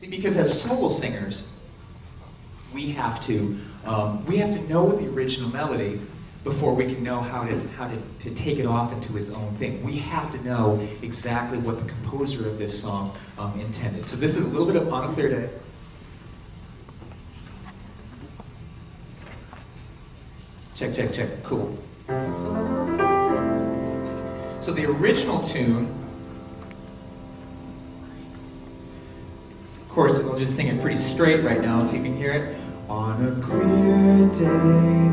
See, because as solo singers, we have to know the original melody before we can know how to take it off into its own thing. We have to know exactly what the composer of this song intended. So this is a little bit of On a Clear Day. Check, check, check. Cool. So the original tune, of course, we'll just sing it pretty straight right now so you can hear it. On a clear day,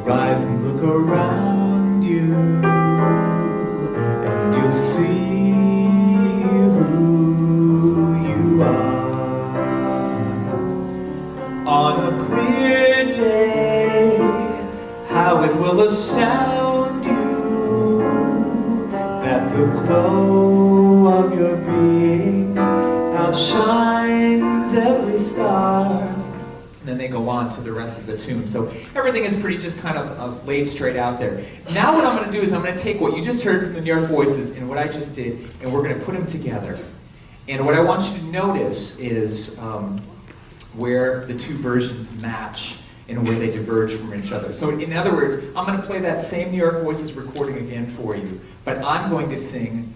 rise and look around you, and you'll see who you are. On a clear day, how it will astound you that the glow of your being outshines every star. And then they go on to the rest of the tune. So everything is pretty just kind of laid straight out there. Now what I'm going to do is I'm going to take what you just heard from the New York Voices and what I just did, and we're going to put them together. And what I want you to notice is where the two versions match and where they diverge from each other. So in other words, I'm going to play that same New York Voices recording again for you, but I'm going to sing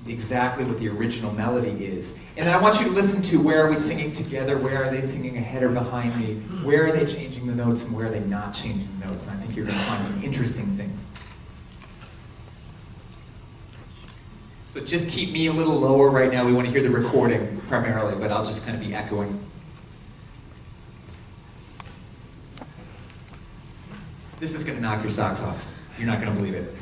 exactly what the original melody is. And then I want you to listen to where are we singing together, where are they singing ahead or behind me, where are they changing the notes and where are they not changing the notes. And I think you're going to find some interesting things. So just keep me a little lower right now. We want to hear the recording primarily, but I'll just kind of be echoing. This is going to knock your socks off. You're not going to believe it.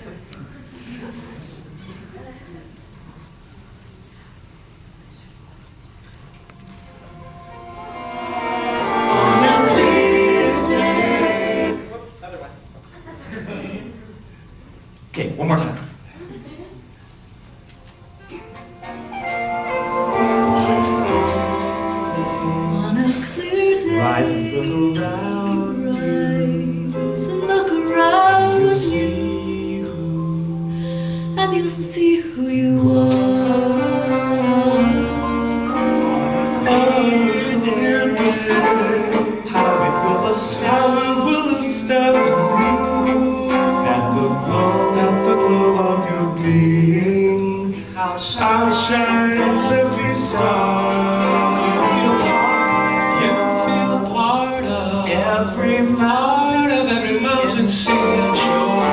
Okay, one more time. On a clear day, Rise and look around you. rise and look around You'll you, see who and you'll see who you are. how it will astound you that the glow of your being outshines every star. You feel part of every mountain, sea and shore.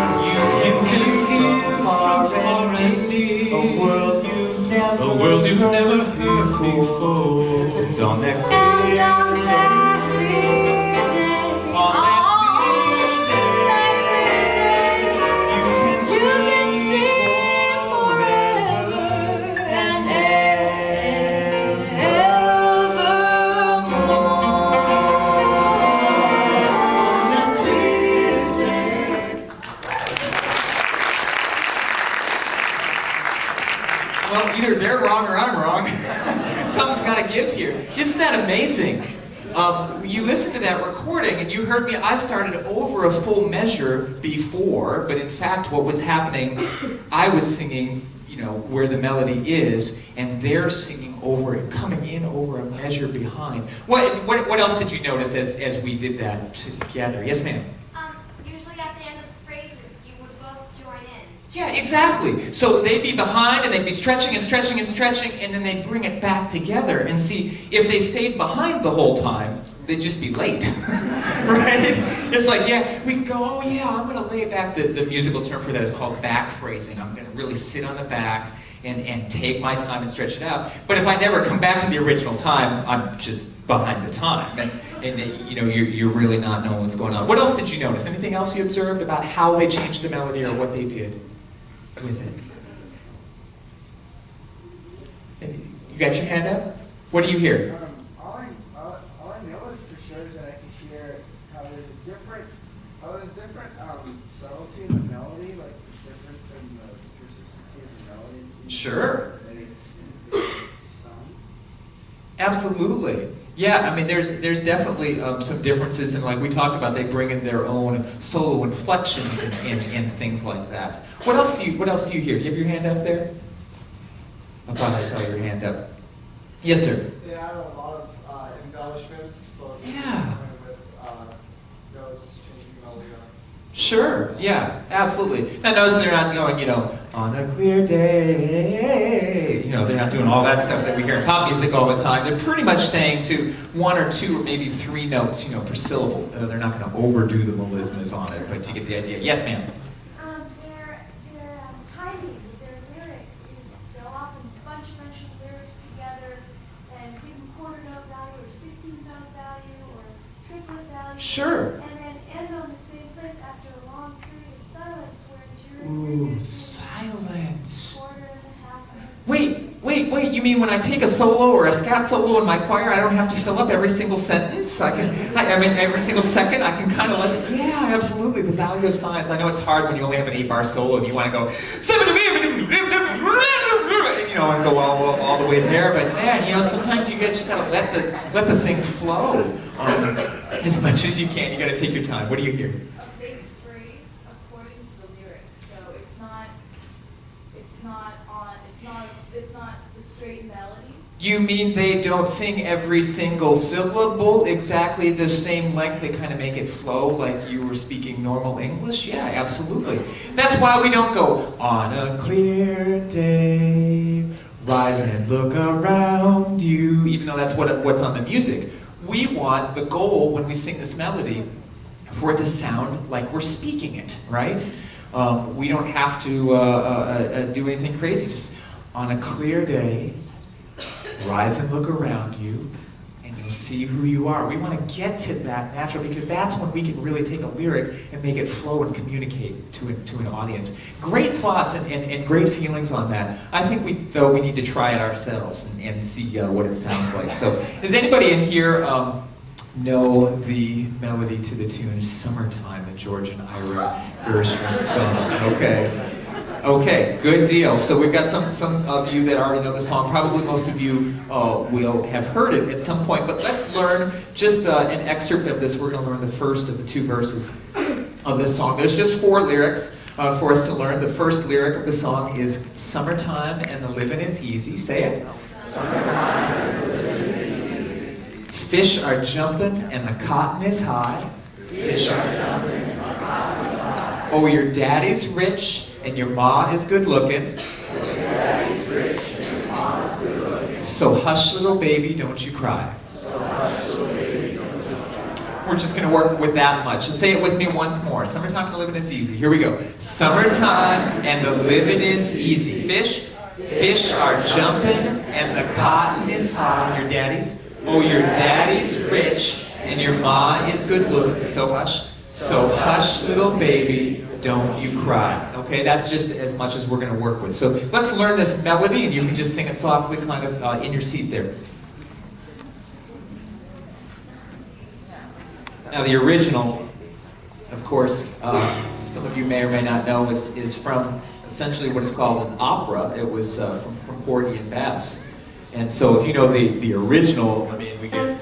You can hear from far and near a world you've never heard before. And on that And clear on that clear day, on that clear day, you can see forever and evermore. On a clear day. Well, either they're wrong or I'm wrong. Something's got to give here. Isn't that amazing? You listened to that recording and you heard me, I started over a full measure before, but in fact what was happening, I was singing, you know, where the melody is, and they're singing over it, coming in over a measure behind. What else did you notice as we did that together? Yes, ma'am? Usually at the end of the phrases, you would both join in. Yeah, exactly. So they'd be behind and they'd be stretching and stretching and stretching, and then they'd bring it back together. And see, if they stayed behind the whole time, they'd just be late. Right? It's like, yeah, we can go, oh yeah, I'm going to lay it back. The musical term for that is called back phrasing. I'm going to really sit on the back and take my time and stretch it out. But if I never come back to the original time, I'm just behind the time. And you know, you're really not knowing what's going on. What else did you notice? Anything else you observed about how they changed the melody or what they did with it? You got your hand up? What do you hear? All I know is for sure is that I can hear how there's different subtlety in the melody, like the difference in the consistency of the melody. Sure. That it's sung. Absolutely. Yeah, I mean, there's definitely some differences, and like we talked about, they bring in their own solo inflections and things like that. What else do you hear? You have your hand up there? I thought I saw your hand up. Yes, sir. Yeah, lyrics, but Yeah. with notes changing melody on. Sure, yeah, absolutely. Now notice they're not going, on a clear day, they're not doing all that stuff that we hear in pop music all the time. They're pretty much staying to 1 or 2 or maybe 3 notes, per syllable. They're not going to overdo the melismas on it, but you get the idea. Yes, ma'am? Their timing with their lyrics is they'll often bunch of lyrics together and give them quarter note value or 16th note value or triplet value. Sure. And then end on the same place after a long period of silence, whereas you're Ooh, silence. quarter and a half minutes. Wait, you mean when I take a solo or a scat solo in my choir, I don't have to fill up every single sentence? I mean, every single second, I can kind of let it, yeah, absolutely, the value of silence. I know it's hard when you only have an 8-bar solo and you want to go, and go all the way there, but man, sometimes you just gotta let the thing flow as much as you can. You gotta take your time. What do you hear? A big phrase according to the lyrics. So it's not the straight melody. You mean they don't sing every single syllable exactly the same length? They kind of make it flow like you were speaking normal English? Yeah, absolutely. That's why we don't go, on a clear day, rise and look around you, even though that's what's on the music. We want the goal when we sing this melody for it to sound like we're speaking it, right? We don't have to do anything crazy. Just on a clear day, rise and look around you, and you'll see who you are. We want to get to that natural, because that's when we can really take a lyric and make it flow and communicate to an audience. Great thoughts and great feelings on that. I think we need to try it ourselves and see what it sounds like. So, does anybody in here know the melody to the tune "Summertime," the George and Ira Gershwin song? Okay, good deal. So we've got some of you that already know the song. Probably most of you will have heard it at some point, but let's learn just an excerpt of this. We're going to learn the first of the 2 verses of this song. There's just 4 lyrics for us to learn. The first lyric of the song is "Summertime and the living is easy." Say it. Fish are jumping and the cotton is high. Fish are jumping and the cotton is high. Oh, your daddy's rich and your ma is good looking. So hush, little baby, don't you cry. We're just going to work with that much. So say it with me once more. Summertime and the living is easy. Here we go. Summertime and the living is easy. Fish are jumping and the cotton is high. Your daddy's? Oh, your daddy's rich and your ma is good looking. So hush, little baby, don't you cry. Okay, that's just as much as we're going to work with. So let's learn this melody, and you can just sing it softly kind of in your seat there. Now the original, of course, some of you may or may not know, is from essentially what is called an opera. It was from Porgy and Bess. And so if you know the original, I mean, we get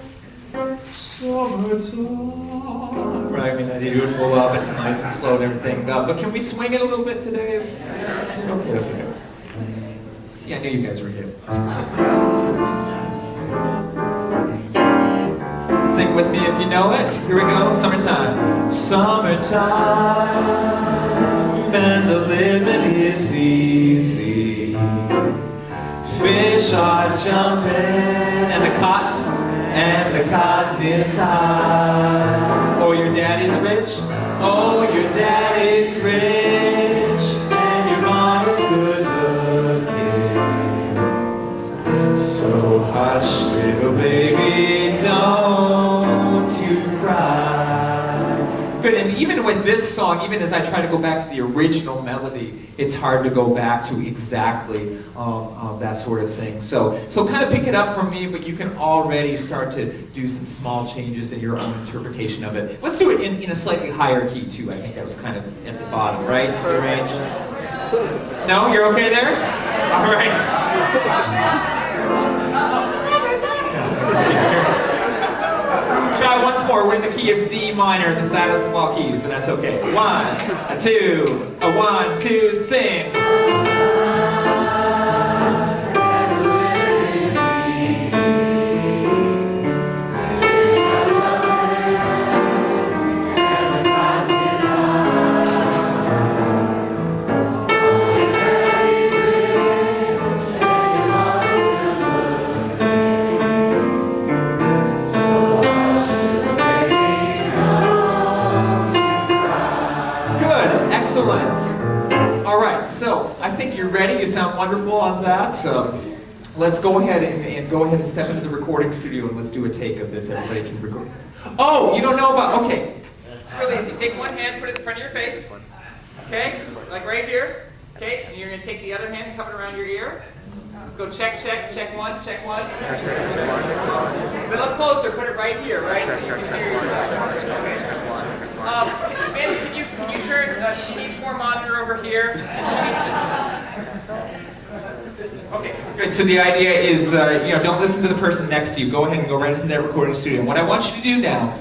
summertime, right? I mean, they do it full up, and it's nice and slow and everything. But can we swing it a little bit today? Okay. See, I knew you guys were here. Sing with me if you know it. Here we go. Summertime. Summertime, and the living is easy. Fish are jumping, and the cotton is high. Oh, your daddy's rich. Oh, your daddy's rich, and your mom is good looking. So hush, little baby, don't you cry. Good, and even with this song, even as I try to go back to the original melody, it's hard to go back to exactly that sort of thing. So kind of pick it up from me, but you can already start to do some small changes in your own interpretation of it. Let's do it in a slightly higher key too. I think that was kind of at the bottom, right? The range. No, you're okay there? All right. Try once more. We're in the key of D minor, the saddest of all keys, but that's okay. 1, 2, 1, 2, sing. right, so I think you're ready. You sound wonderful on that. Let's go ahead and step into the recording studio and let's do a take of this. Everybody can record. Oh, you don't know about, okay. It's real easy. Take one hand, put it in front of your face. Okay, like right here. Okay, and you're going to take the other hand and cup it around your ear. Go check one. A little closer, put it right here, right, so you can hear yourself. Okay. Vince, can you turn, she needs more monitor over here, and she needs just... Okay, good. So the idea is, don't listen to the person next to you. Go ahead and go right into that recording studio. What I want you to do now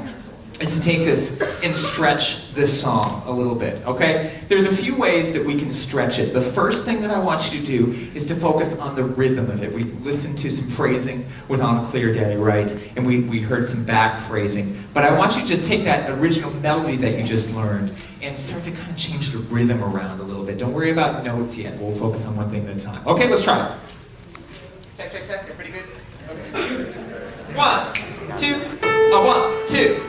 is to take this and stretch this song a little bit, okay? There's a few ways that we can stretch it. The first thing that I want you to do is to focus on the rhythm of it. We listened to some phrasing with On a Clear Day, right? And we heard some back phrasing. But I want you to just take that original melody that you just learned and start to kind of change the rhythm around a little bit. Don't worry about notes yet. We'll focus on one thing at a time. Okay, let's try it. Check. You're pretty good? Okay. 1, 2, 1, 2.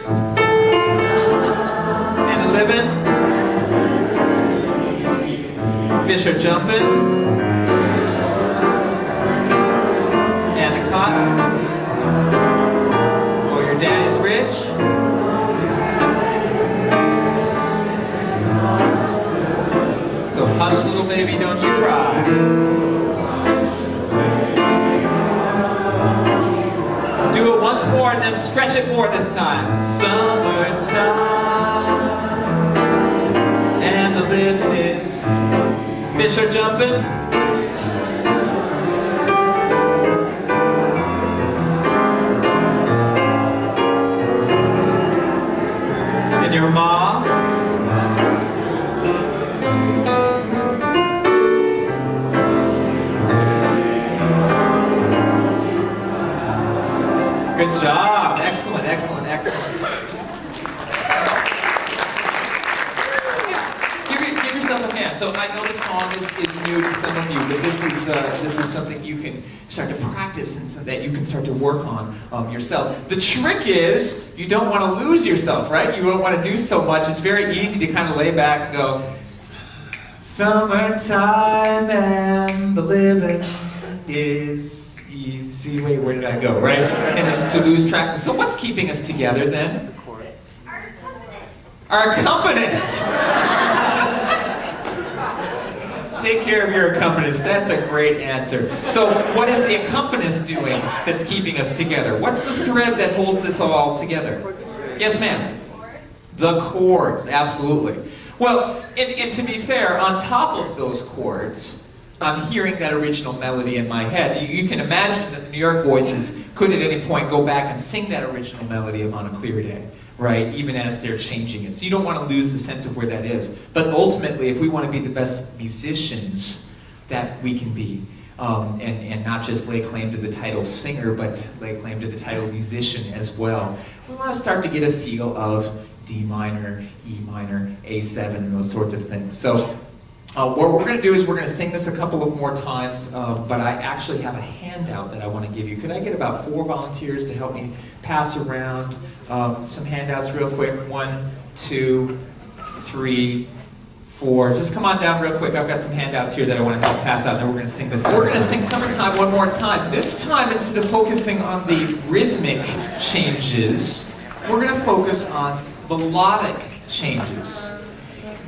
And a living. Fish are jumping. And a cotton. Oh, your daddy's rich. So hush, little baby, don't you cry. Do it once more and then stretch it more this time. Summertime, and the living is, fish are jumping. And your mom. Good job. Excellent. Give yourself a hand. So I know the song is new to some of you, but this is something you can start to practice and so that you can start to work on yourself. The trick is you don't want to lose yourself, right? You don't want to do so much. It's very easy to kind of lay back and go, summertime and the living is... See, wait, where did I go, right? And then to lose track. So what's keeping us together then? Our accompanist. Our accompanist! Take care of your accompanist. That's a great answer. So what is the accompanist doing that's keeping us together? What's the thread that holds us all together? Yes, ma'am? The chords, absolutely. Well, and to be fair, on top of those chords, I'm hearing that original melody in my head. You can imagine that the New York voices could at any point go back and sing that original melody of On a Clear Day, right? Even as they're changing it. So you don't want to lose the sense of where that is. But ultimately, if we want to be the best musicians that we can be, and not just lay claim to the title singer, but lay claim to the title musician as well, we want to start to get a feel of D minor, E minor, A7, and those sorts of things. So what we're going to do is we're going to sing this a couple of more times, but I actually have a handout that I want to give you. Could I get about 4 volunteers to help me pass around some handouts real quick? 1, 2, 3, 4. Just come on down real quick. I've got some handouts here that I want to help pass out, and then we're going to sing this. We're going to sing Summertime one more time. This time, instead of focusing on the rhythmic changes, we're going to focus on melodic changes.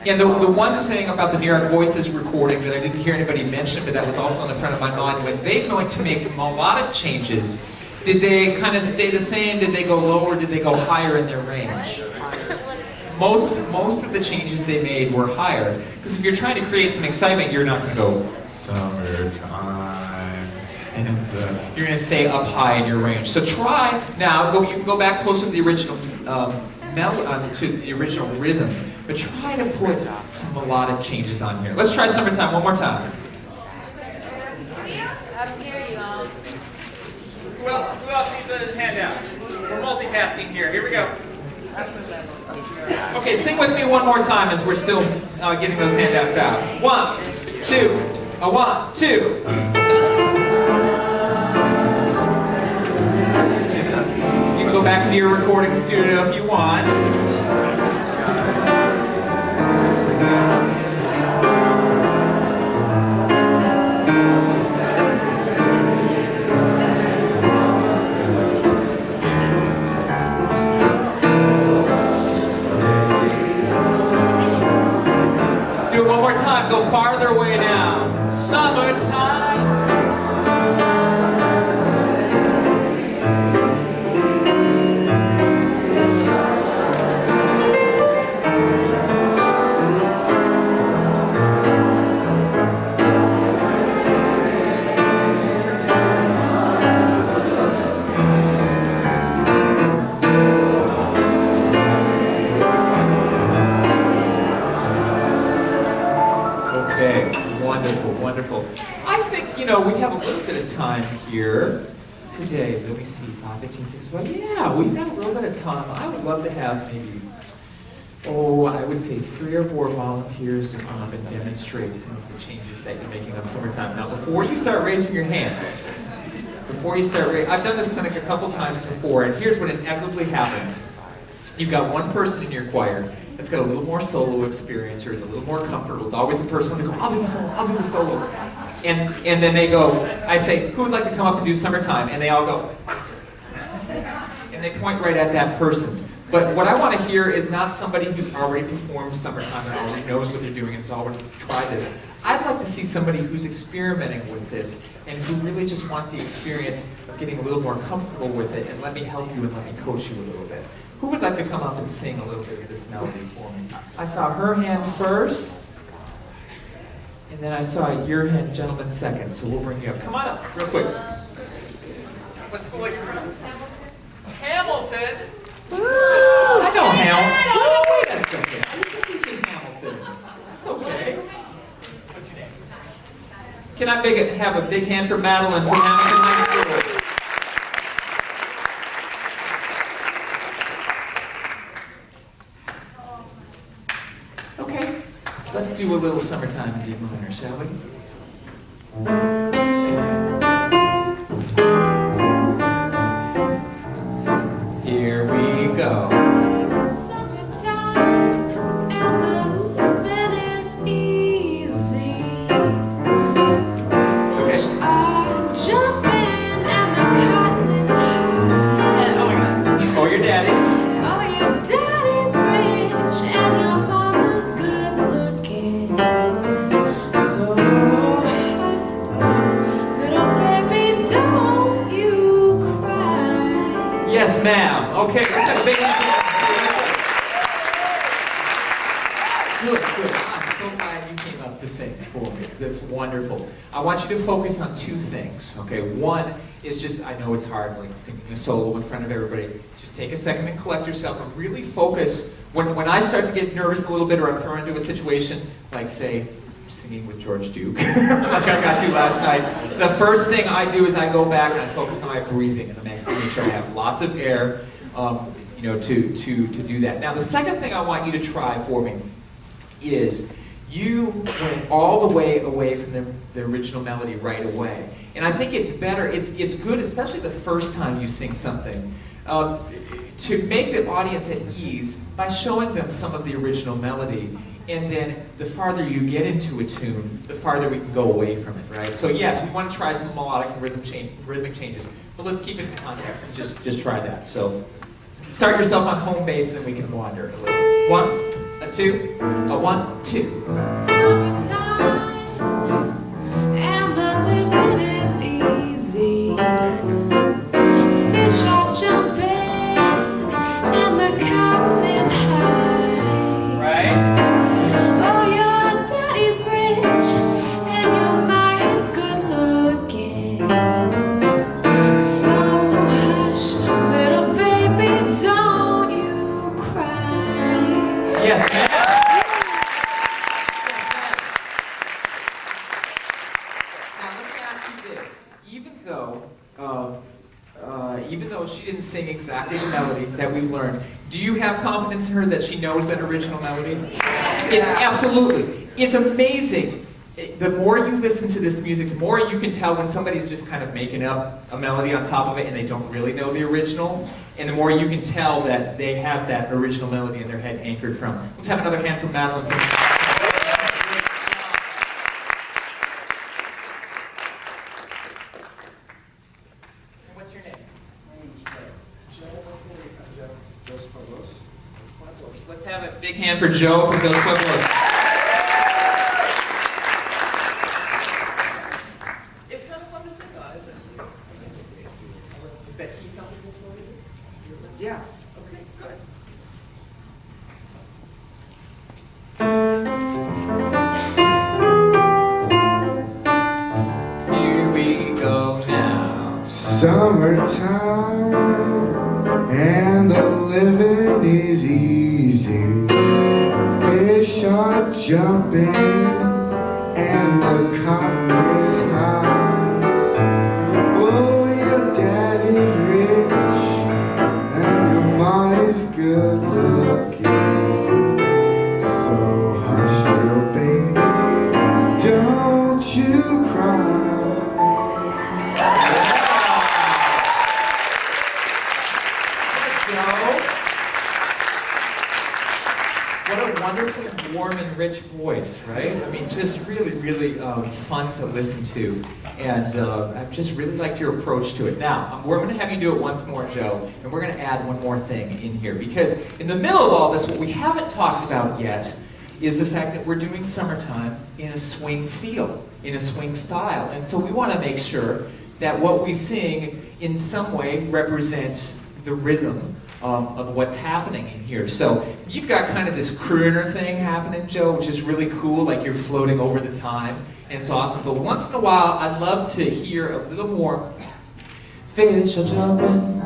And the one thing about the New York Voices recording that I didn't hear anybody mention, but that was also on the front of my mind, when they're going to make melodic changes, did they kind of stay the same? Did they go lower? Did they go higher in their range? Most of the changes they made were higher. Because if you're trying to create some excitement, you're not going to go, summertime, and you're going to stay up high in your range. So try, now, you can go back closer to the original to the original rhythm, but try to put some melodic changes on here. Let's try Summertime one more time. Who else needs a handout? We're multitasking here. Here we go. Okay, sing with me one more time as we're still getting those handouts out. 1, 2, 1, 2. You can go back into your recording studio if you want. one more time. Go farther way down. Summertime. Wonderful. I think, you know, we have a little bit of time here today. Let me see, 5, 15, 16, well, yeah, we've got a little bit of time. I would love to have maybe, I would say 3 or 4 volunteers to come up and demonstrate some of the changes that you're making on summertime. Now, before you start raising your hand, I've done this clinic a couple times before, and here's what inevitably happens. You've got one person in your choir that's got a little more solo experience or is a little more comfortable. It's always the first one to go, I'll do the solo. And then they go, I say, who would like to come up and do Summertime? And they all go, and they point right at that person. But what I want to hear is not somebody who's already performed Summertime and already knows what they're doing and has already tried this. I'd like to see somebody who's experimenting with this and who really just wants the experience of getting a little more comfortable with it, and let me help you and let me coach you a little bit. Who would like to come up and sing a little bit of this melody for me? I saw her hand first, and then I saw your hand, gentleman, second, so we'll bring you up. Come on up, real quick. What's your name? Hamilton? I know Hamilton. Oh, wait a second. I used to teach in Hamilton. That's okay. What's your name? Can I have a big hand for Madeline from Hamilton High School? Okay, let's do a little Summertime in D minor, shall we? Here we go. Summertime and the living is easy. Fish are jumping and the cotton is high. And, oh my God. Oh, your daddy's. Oh, your daddy's rich and your mama's good looking. So hot, little baby, don't you cry. Yes, ma'am. Okay, let's have a big hand. Good. I'm so glad you came up to sing for me. That's wonderful. I want you to focus on 2 things, okay? One is just, I know it's hard, like singing a solo in front of everybody. Just take a second and collect yourself and really focus. When I start to get nervous a little bit or I'm thrown into a situation, like say, singing with George Duke, like I got to last night, the first thing I do is I go back and I focus on my breathing and I make sure I have lots of air, you know, to do that. Now, the second thing I want you to try for me is you went all the way away from the original melody right away. And I think it's better, it's good, especially the first time you sing something, to make the audience at ease by showing them some of the original melody. And then the farther you get into a tune, the farther we can go away from it, right? So yes, we want to try some melodic and rhythmic changes, but let's keep it in context and just try that. So start yourself on home base, then we can wander a little. 1, a 2, a 1, 2. Summertime and the living is easy. Fish are jumping and the cotton is high. Right? Oh, your daddy's rich and your ma is good looking. So hush, little baby, don't you cry. Yes, ma'am. Now let me ask you this: even though she didn't sing exactly the melody that we've learned, do you have confidence in her that she knows that original melody? Absolutely. It's amazing. The more you listen to this music, the more you can tell when somebody's just kind of making up a melody on top of it and they don't really know the original, and the more you can tell that they have that original melody in their head anchored from. Let's have another hand from Madeline. And what's your name? My name's Joe. Dos Pueblos. Let's have a big hand for Joe from Dos Pueblos. Here we go now. Summertime and the living is easy. Fish are jumping and the cotton is high. Oh, your daddy's rich and your mom's good looking. So hush, little baby, don't you cry. What a wonderfully warm and rich voice, right? I mean, just really, really fun to listen to. And I just really liked your approach to it. Now, we're going to have you do it once more, Joe, and we're going to add one more thing in here. Because in the middle of all this, what we haven't talked about yet is the fact that we're doing summertime in a swing feel, in a swing style. And so we want to make sure that what we sing in some way represents the rhythm of what's happening in here. So you've got kind of this crooner thing happening, Joe, which is really cool, like you're floating over the time, and it's awesome. But once in a while, I'd love to hear a little more. Fish are jumping,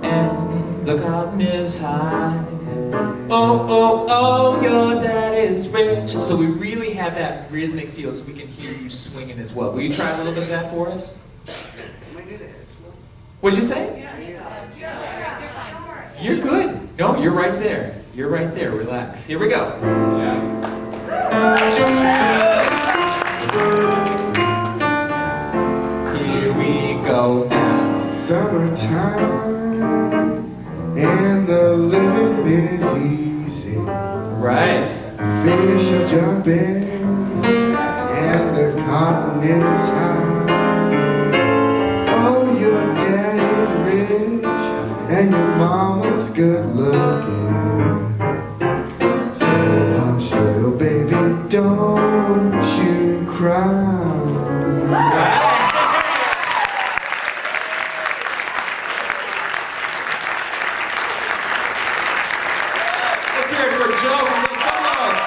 and the cotton is high. Oh, oh, oh, your dad is rich. So we really have that rhythmic feel so we can hear you swinging as well. Will you try a little bit of that for us? What'd you say? You're good. No, you're right there. You're right there. Relax. Here we go. Here we go now. Summertime and the living is easy. Right. Fish are jumping and the cotton is high. Oh, your daddy's rich and your mama's good looking. So hush, little baby, don't you cry. Let's hear it for Joe from the Fellows.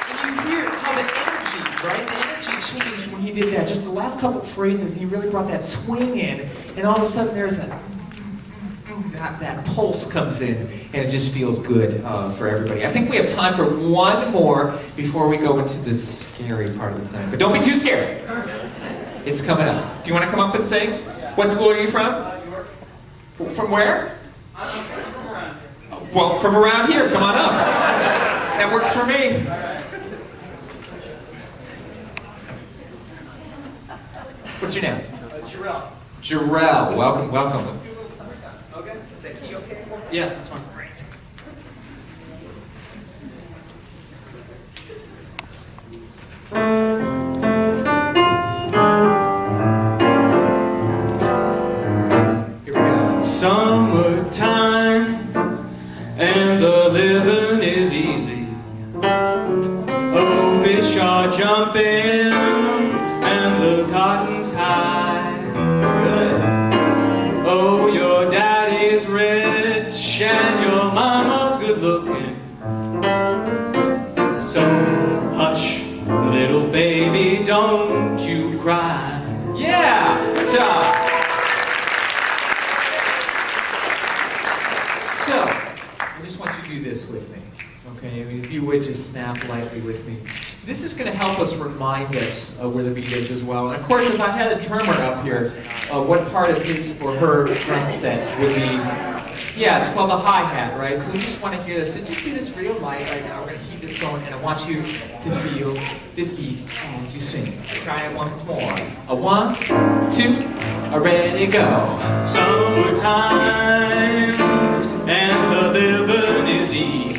And you hear how the energy, right? The energy changed when he did that. Just the last couple of phrases, he really brought that swing in, and all of a sudden there's that pulse comes in, and it just feels good for everybody. I think we have time for one more before we go into this scary part of the plan. But don't be too scared. It's coming up. Do you want to come up and sing? What school are you from? From where? Well, from around here. Come on up. That works for me. What's your name? Jarrell. Jarrell. Welcome, welcome. Let's do a little summertime. Okay? Is that key okay? Yeah, that's fine. Great. Here we go. Summertime and the living is easy. Oh, fish are jumping and the cotton's high. Good. Oh, your daddy's rich and your mama's good looking. So hush, little baby, don't you cry. Yeah, good job. So, I just want you to do this with me, okay? I mean, if you would just snap lightly with me. This is going to help us remind us of where the beat is as well. And of course, if I had a drummer up here, what part of his or her drum set would be, yeah, it's called the hi-hat, right? So we just want to hear this. So just do this real light right now. We're going to keep this going, and I want you to feel this beat as you sing. Try it once more. A 1, 2, ready, go. Summertime and the living is easy.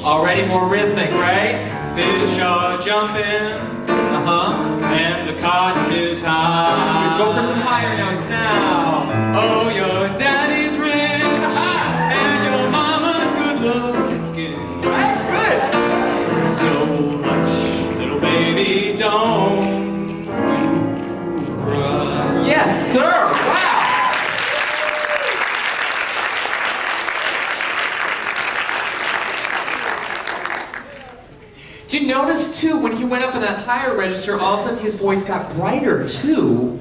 Already more rhythmic, right? Fish are jumping and the cotton is high. Go for some higher notes now. Oh, your daddy's rich and your mama's good looking. Right, good. So hush, little baby, don't you cry. Yes, sir. Wow. notice too, when he went up in that higher register, all of a sudden his voice got brighter too.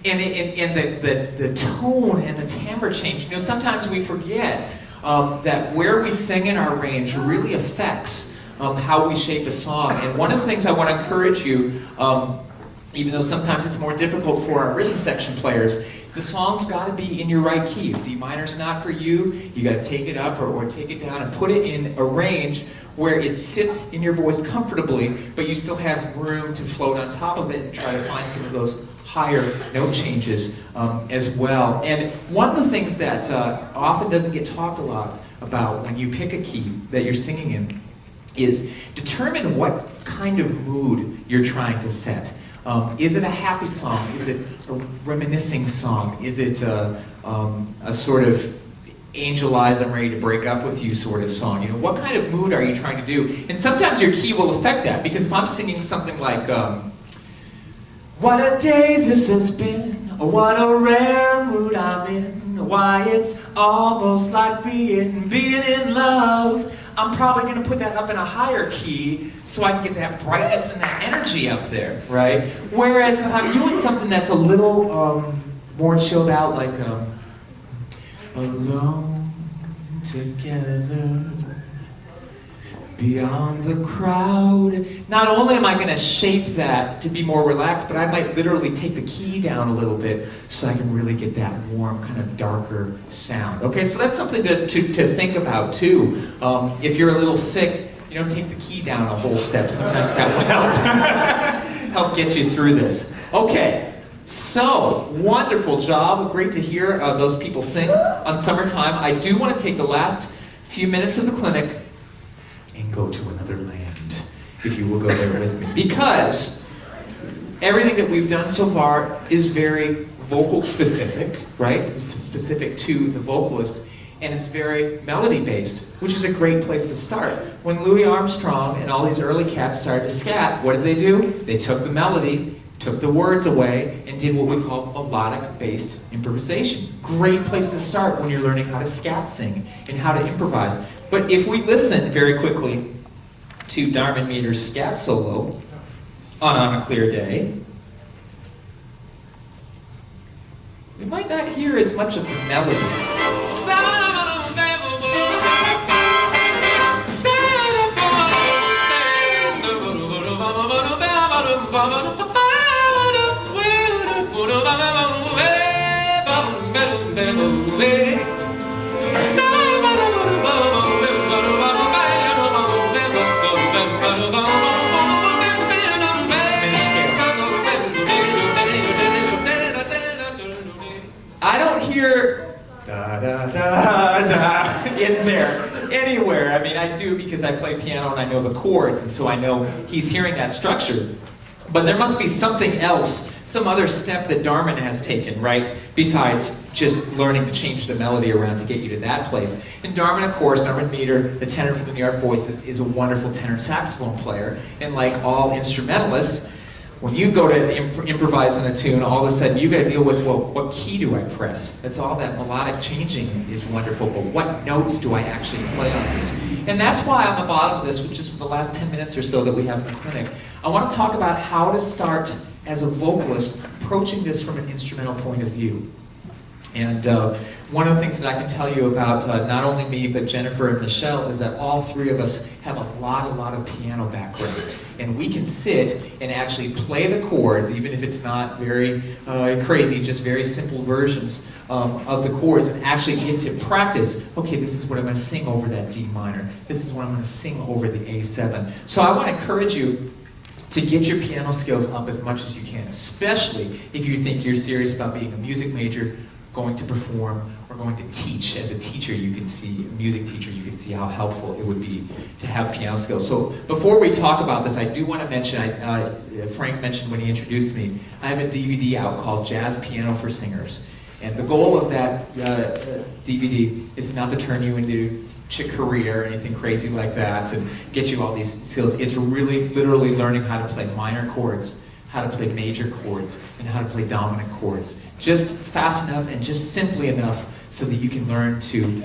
And the tone and the timbre change. You know, sometimes we forget that where we sing in our range really affects how we shape a song. And one of the things I want to encourage you, even though sometimes it's more difficult for our rhythm section players, the song's got to be in your right key. If D minor's not for you, you got to take it up or take it down and put it in a range where it sits in your voice comfortably, but you still have room to float on top of it and try to find some of those higher note changes as well. And one of the things that often doesn't get talked a lot about when you pick a key that you're singing in is determine what kind of mood you're trying to set. Is it a happy song? Is it a reminiscing song? Is it a sort of Angel Eyes, I'm ready to break up with you sort of song? You know, what kind of mood are you trying to do? And sometimes your key will affect that, because if I'm singing something like, what a day this has been, what a rare mood I'm in, why it's almost like being in love, I'm probably going to put that up in a higher key so I can get that brightness and that energy up there, right? Whereas if I'm doing something that's a little more chilled out, like alone together beyond the crowd, not only am I going to shape that to be more relaxed, but I might literally take the key down a little bit so I can really get that warm, kind of darker sound. Okay, so that's something to think about too. If you're a little sick, you don't take the key down a whole step. Sometimes that will help get you through this. Okay, so wonderful job. Great to hear those people sing on Summertime. I do want to take the last few minutes of the clinic and go to another land, if you will go there with me. Because everything that we've done so far is very vocal specific, right? It's specific to the vocalist, and it's very melody based, which is a great place to start. When Louis Armstrong and all these early cats started to scat, what did they do? They took the melody, took the words away, and did what we call melodic based improvisation. Great place to start when you're learning how to scat sing and how to improvise. But if we listen very quickly to Darman Meter's scat solo on a Clear Day, we might not hear as much of the melody. I don't hear da da da da in there anywhere. I mean, I do because I play piano and I know the chords, and so I know he's hearing that structure. But there must be something else, some other step that Darman has taken, right? Besides just learning to change the melody around to get you to that place. And Darman, of course, Darman Meter, the tenor for the New York Voices, is a wonderful tenor saxophone player. And like all instrumentalists, when you go to improvise on a tune, all of a sudden you got to deal with, well, what key do I press? That's all that melodic changing is wonderful, but what notes do I actually play on this? And that's why on the bottom of this, which is the last 10 minutes or so that we have in the clinic, I want to talk about how to start as a vocalist approaching this from an instrumental point of view. And one of the things that I can tell you about not only me, but Jennifer and Michelle, is that all three of us have a lot of piano background. And we can sit and actually play the chords, even if it's not very crazy, just very simple versions of the chords, and actually get to practice, okay, this is what I'm going to sing over that D minor. This is what I'm going to sing over the A7. So I want to encourage you to get your piano skills up as much as you can, especially if you think you're serious about being a music major, going to perform, or going to teach. As a teacher, you can see, a music teacher, you can see how helpful it would be to have piano skills. So before we talk about this, I do want to mention, Frank mentioned when he introduced me, I have a DVD out called Jazz Piano for Singers. And the goal of that DVD is not to turn you into chick career or anything crazy like that and get you all these skills. It's really literally learning how to play minor chords, how to play major chords, and how to play dominant chords. Just fast enough and just simply enough so that you can learn to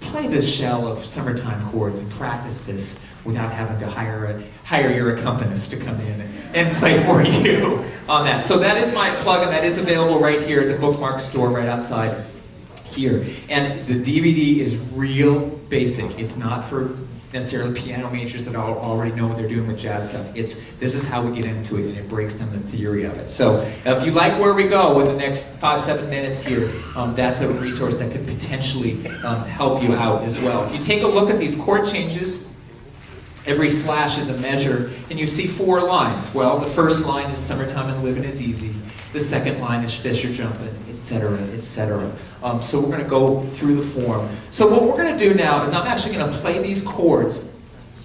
play this shell of summertime chords and practice this without having to hire your accompanist to come in and play for you on that. So that is my plug, and that is available right here at the Bookmark store right outside here. And the DVD is real basic. It's not for necessarily piano majors that already know what they're doing with jazz stuff. This is how we get into it, and it breaks down the theory of it. So if you like where we go in the next 5-7 minutes here, that's a resource that could potentially help you out as well. If you take a look at these chord changes, every slash is a measure, and you see 4 lines. Well, the first line is summertime and living is easy. The second line is Fisher jumping, etc., etc. So we're going to go through the form. So what we're going to do now is I'm actually going to play these chords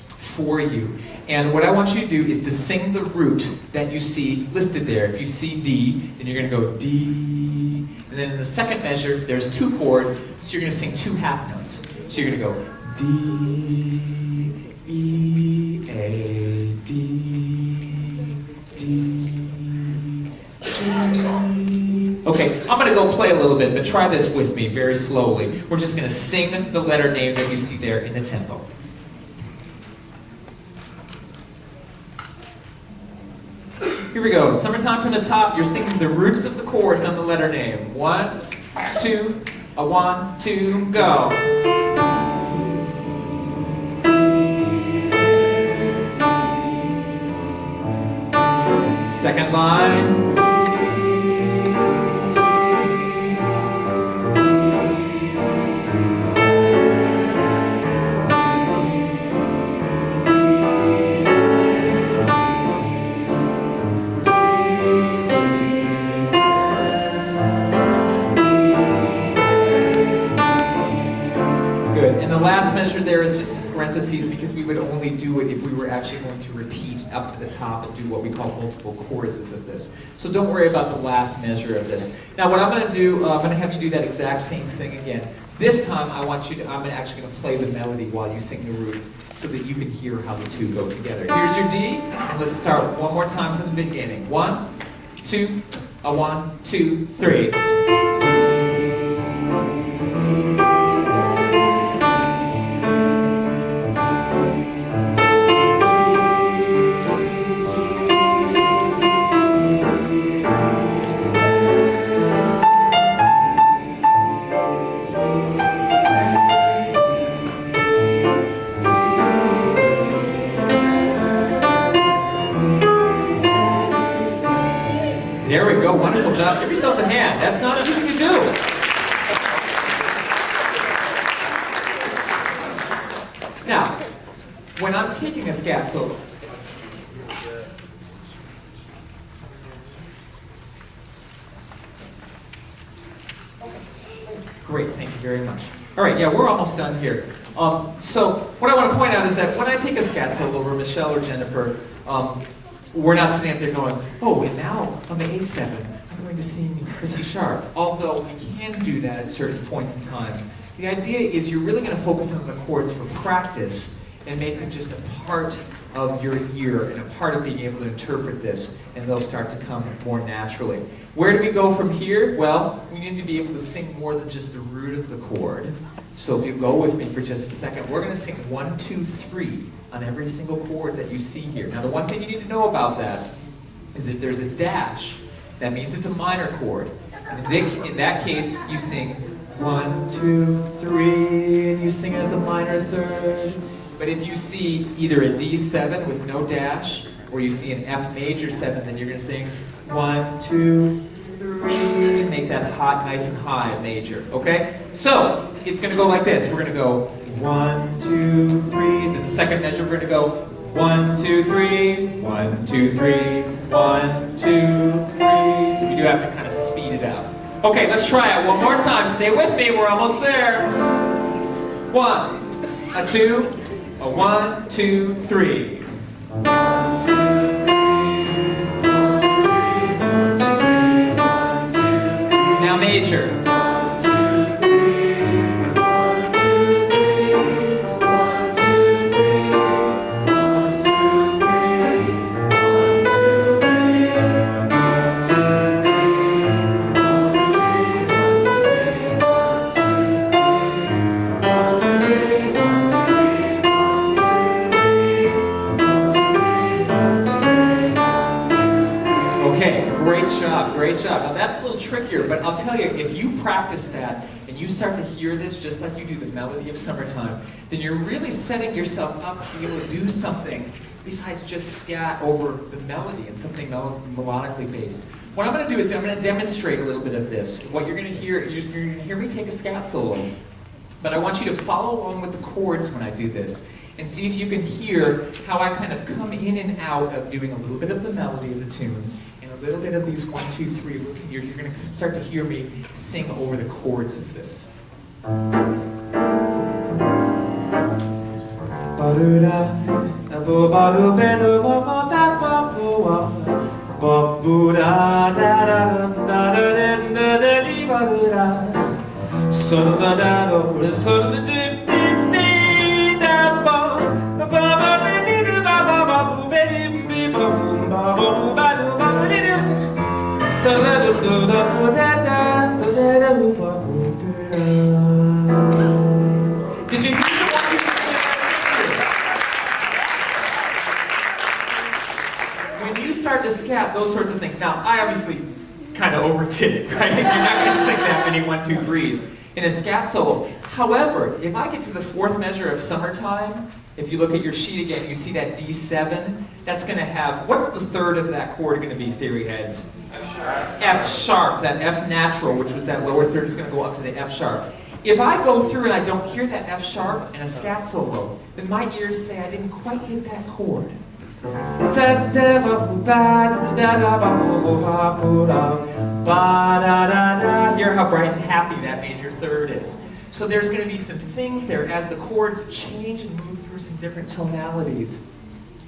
for you. And what I want you to do is to sing the root that you see listed there. If you see D, then you're going to go D. And then in the second measure, there's 2 chords, so you're going to sing 2 half notes. So you're going to go D, E, A, D, D. Okay, I'm going to go play a little bit, but try this with me very slowly. We're just going to sing the letter name that you see there in the tempo. Here we go. Summertime from the top. You're singing the roots of the chords on the letter name. 1, 2, a 1, 2, go. Second line. Last measure there is just in parentheses because we would only do it if we were actually going to repeat up to the top and do what we call multiple choruses of this. So don't worry about the last measure of this. Now what I'm going to do, I'm going to have you do that exact same thing again. This time I'm actually going to play the melody while you sing the roots so that you can hear how the 2 go together. Here's your D, and let's start one more time from the beginning. 1, 2, a 1, 2, 3. There we go, wonderful job. Give yourselves a hand. That's not easy to do. Now, when I'm taking a scat solo, great, thank you very much. All right, yeah, we're almost done here. So what I want to point out is that when I take a scat solo over Michelle or Jennifer, we're not sitting up there going, oh, and now on the A7, I'm going to sing the C sharp. Although we can do that at certain points in time. The idea is you're really going to focus on the chords for practice and make them just a part of your ear and a part of being able to interpret this, and they'll start to come more naturally. Where do we go from here? Well, we need to be able to sing more than just the root of the chord. So if you go with me for just a second, we're going to sing 1, 2, 3 on every single chord that you see here. Now the one thing you need to know about that is if there's a dash, that means it's a minor chord. And in that case, you sing 1, 2, 3, and you sing it as a minor third. But if you see either a D7 with no dash, or you see an F major 7, then you're going to sing 1, 2, 3, and make that hot, nice and high major, okay? So, it's going to go like this. We're going to go 1, 2, 3, then the second measure we're going to go 1, 2, 3, 1, 2, 3, 1, 2, 3. So we do have to kind of speed it up. Okay, let's try it one more time. Stay with me, we're almost there. 1, a 2, a 1, 2, 3. Now major. trickier, but I'll tell you, if you practice that and you start to hear this just like you do the melody of Summertime, then you're really setting yourself up to be able to do something besides just scat over the melody and something melodically based. What I'm going to do is I'm going to demonstrate a little bit of this. What you're going to hear, you're going to hear me take a scat solo, but I want you to follow along with the chords when I do this and see if you can hear how I kind of come in and out of doing a little bit of the melody of the tune and a little bit of these 1, 2, 3. You're going to start to hear me sing over the chords of this. Did you hear some 1, 2, 3? When you start to scat, those sorts of things. Now, I obviously kind of overdid it, right? You're not going to sing that many 1, 2, 3s in a scat solo. However, if I get to the 4th measure of Summertime, if you look at your sheet again, you see that D7, that's going to have, what's the 3rd of that chord going to be, theory heads? F sharp, that F natural, which was that lower 3rd, is going to go up to the F sharp. If I go through and I don't hear that F sharp in a scat solo, then my ears say I didn't quite hit that chord. Hear how bright and happy that major 3rd is. So there's going to be some things there as the chords change and move through some different tonalities.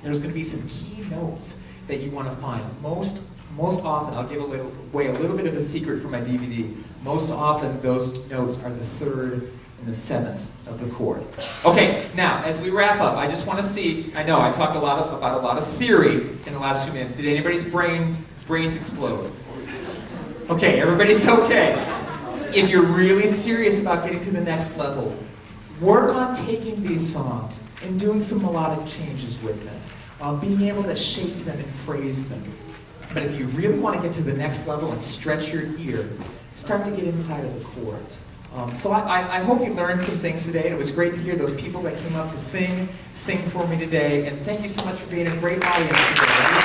There's going to be some key notes that you want to find. Most often, I'll give away a little bit of a secret for my DVD. Most often, those notes are the 3rd and the 7th of the chord. Okay, now, as we wrap up, I just want to see, I know I talked about a lot of theory in the last few minutes. Did anybody's brains explode? Okay, everybody's okay. If you're really serious about getting to the next level, work on taking these songs and doing some melodic changes with them, being able to shape them and phrase them. But if you really want to get to the next level and stretch your ear, start to get inside of the chords. So I hope you learned some things today. It was great to hear those people that came up to sing for me today. And thank you so much for being a great audience today.